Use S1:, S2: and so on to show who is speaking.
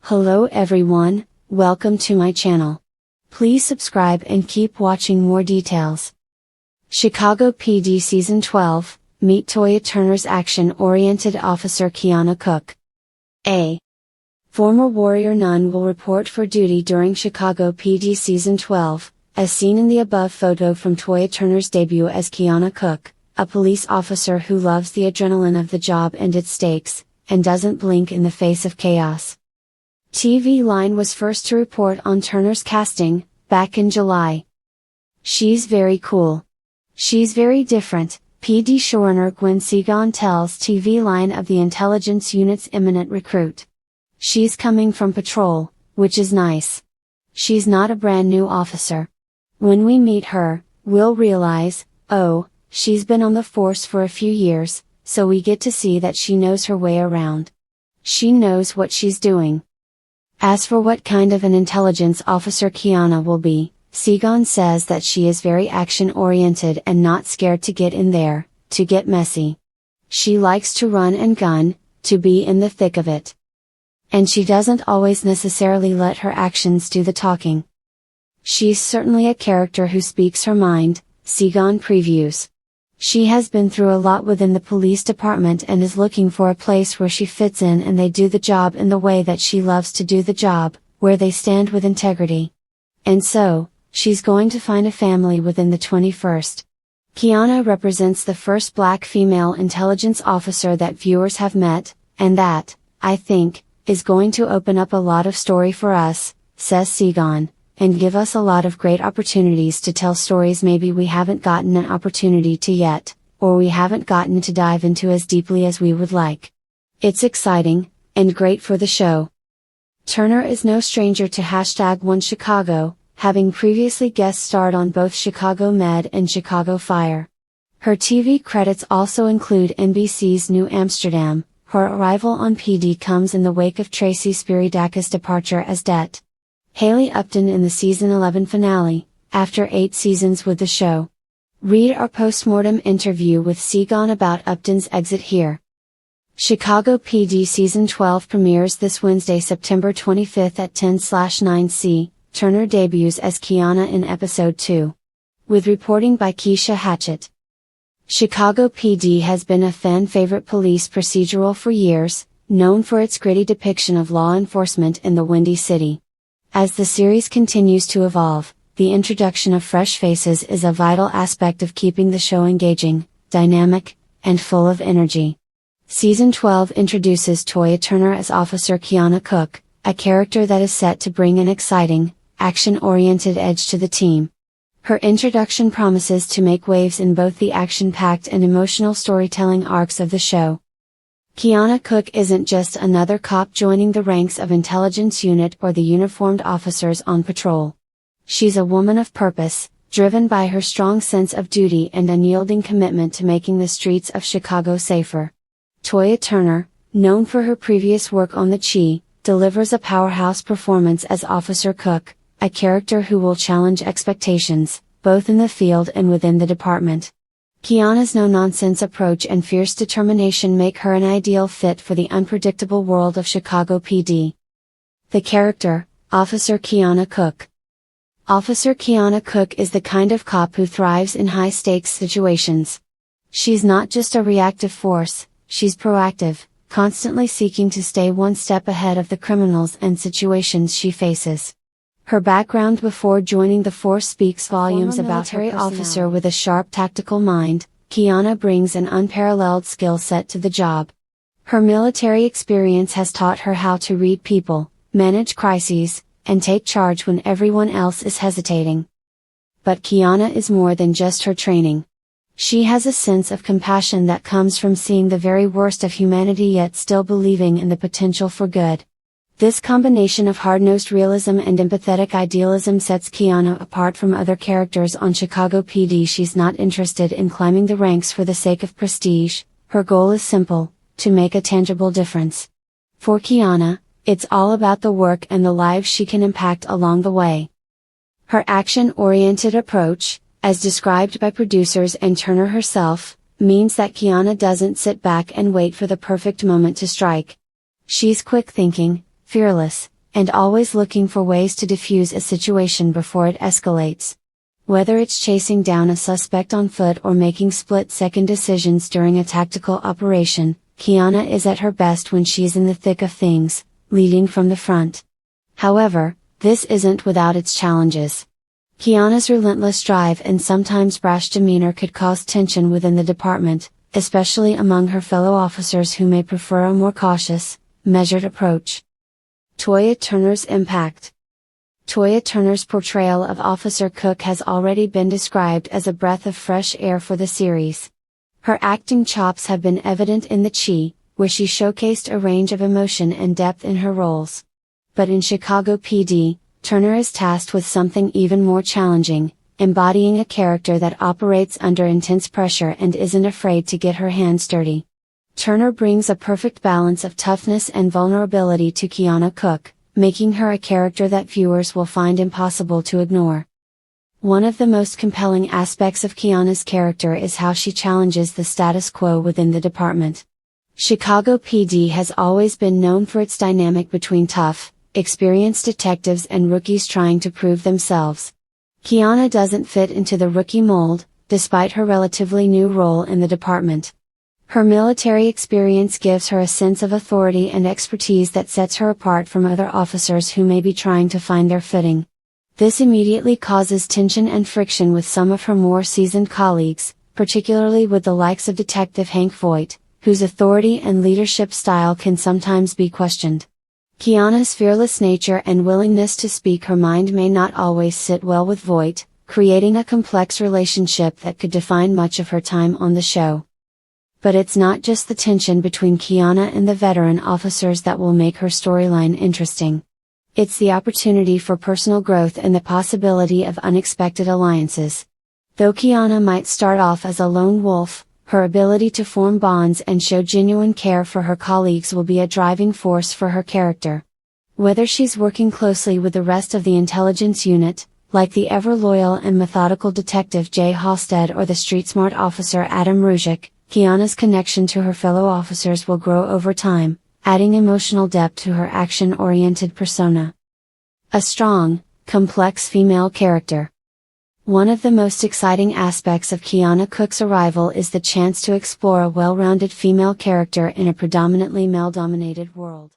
S1: Hello everyone, welcome to my channel. Please subscribe and keep watching more details. Chicago PD Season 12, meet Toya Turner's action-oriented officer Kiana Cook. A former warrior nun will report for duty during Chicago PD Season 12, as seen in the above photo from Toya Turner's debut as Kiana Cook, a police officer who loves the adrenaline of the job and its stakes, and doesn't blink in the face of chaos. TV Line was first to report on Turner's casting, back in July. She's very cool. She's very different, PD showrunner Gwen Segon tells TV Line of the intelligence unit's imminent recruit. She's coming from patrol, which is nice. She's not a brand new officer. When we meet her, we'll realize, oh, she's been on the force for a few years, so we get to see that she knows her way around. She knows what she's doing. As for what kind of an intelligence officer Kiana will be, Segon says that she is very action-oriented and not scared to get in there, to get messy. She likes to run and gun, to be in the thick of it. And she doesn't always necessarily let her actions do the talking. She's certainly a character who speaks her mind, Segon previews. She has been through a lot within the police department and is looking for a place where she fits in and they do the job in the way that she loves to do the job, where they stand with integrity. And so, she's going to find a family within the 21st. Kiana represents the first black female intelligence officer that viewers have met, and that, I think, is going to open up a lot of story for us, says Segon, and give us a lot of great opportunities to tell stories maybe we haven't gotten an opportunity to yet, or we haven't gotten to dive into as deeply as we would like. It's exciting, and great for the show. Turner is no stranger to #OneChicago, having previously guest starred on both Chicago Med and Chicago Fire. Her TV credits also include NBC's New Amsterdam. Her arrival on PD comes in the wake of Tracy Spiridakis' departure as Det. Haley Upton in the season 11 finale, after 8 seasons with the show. Read our postmortem interview with Segon about Upton's exit here. Chicago PD Season 12 premieres this Wednesday, September 25 at 10/9C. Turner debuts as Kiana in Episode 2. With reporting by Keisha Hatchett. Chicago PD has been a fan-favorite police procedural for years, known for its gritty depiction of law enforcement in the Windy City. As the series continues to evolve, the introduction of fresh faces is a vital aspect of keeping the show engaging, dynamic, and full of energy. Season 12 introduces Toya Turner as Officer Kiana Cook, a character that is set to bring an exciting, action-oriented edge to the team. Her introduction promises to make waves in both the action-packed and emotional storytelling arcs of the show. Kiana Cook isn't just another cop joining the ranks of intelligence unit or the uniformed officers on patrol. She's a woman of purpose, driven by her strong sense of duty and unyielding commitment to making the streets of Chicago safer. Toya Turner, known for her previous work on The Chi, delivers a powerhouse performance as Officer Cook, a character who will challenge expectations, both in the field and within the department. Kiana's no-nonsense approach and fierce determination make her an ideal fit for the unpredictable world of Chicago PD. The character, Officer Kiana Cook. Officer Kiana Cook is the kind of cop who thrives in high-stakes situations. She's not just a reactive force, she's proactive, constantly seeking to stay one step ahead of the criminals and situations she faces. Her background before joining the force speaks volumes about her. Officer with a sharp tactical mind, Kiana brings an unparalleled skill set to the job. Her military experience has taught her how to read people, manage crises, and take charge when everyone else is hesitating. But Kiana is more than just her training. She has a sense of compassion that comes from seeing the very worst of humanity yet still believing in the potential for good. This combination of hard-nosed realism and empathetic idealism sets Kiana apart from other characters on Chicago PD. She's not interested in climbing the ranks for the sake of prestige, her goal is simple, to make a tangible difference. For Kiana, it's all about the work and the lives she can impact along the way. Her action-oriented approach, as described by producers and Turner herself, means that Kiana doesn't sit back and wait for the perfect moment to strike. She's quick thinking, fearless, and always looking for ways to defuse a situation before it escalates. Whether it's chasing down a suspect on foot or making split-second decisions during a tactical operation, Kiana is at her best when she's in the thick of things, leading from the front. However, this isn't without its challenges. Kiana's relentless drive and sometimes brash demeanor could cause tension within the department, especially among her fellow officers who may prefer a more cautious, measured approach. Toya Turner's impact. Toya Turner's portrayal of Officer Cook has already been described as a breath of fresh air for the series. Her acting chops have been evident in The Chi, where she showcased a range of emotion and depth in her roles. But in Chicago PD, Turner is tasked with something even more challenging, embodying a character that operates under intense pressure and isn't afraid to get her hands dirty. Turner brings a perfect balance of toughness and vulnerability to Kiana Cook, making her a character that viewers will find impossible to ignore. One of the most compelling aspects of Kiana's character is how she challenges the status quo within the department. Chicago PD has always been known for its dynamic between tough, experienced detectives and rookies trying to prove themselves. Kiana doesn't fit into the rookie mold, despite her relatively new role in the department. Her military experience gives her a sense of authority and expertise that sets her apart from other officers who may be trying to find their footing. This immediately causes tension and friction with some of her more seasoned colleagues, particularly with the likes of Detective Hank Voight, whose authority and leadership style can sometimes be questioned. Kiana's fearless nature and willingness to speak her mind may not always sit well with Voight, creating a complex relationship that could define much of her time on the show. But it's not just the tension between Kiana and the veteran officers that will make her storyline interesting. It's the opportunity for personal growth and the possibility of unexpected alliances. Though Kiana might start off as a lone wolf, her ability to form bonds and show genuine care for her colleagues will be a driving force for her character. Whether she's working closely with the rest of the intelligence unit, like the ever-loyal and methodical Detective Jay Halstead or the street-smart officer Adam Ruzek, Kiana's connection to her fellow officers will grow over time, adding emotional depth to her action-oriented persona. A strong, complex female character. One of the most exciting aspects of Kiana Cook's arrival is the chance to explore a well-rounded female character in a predominantly male-dominated world.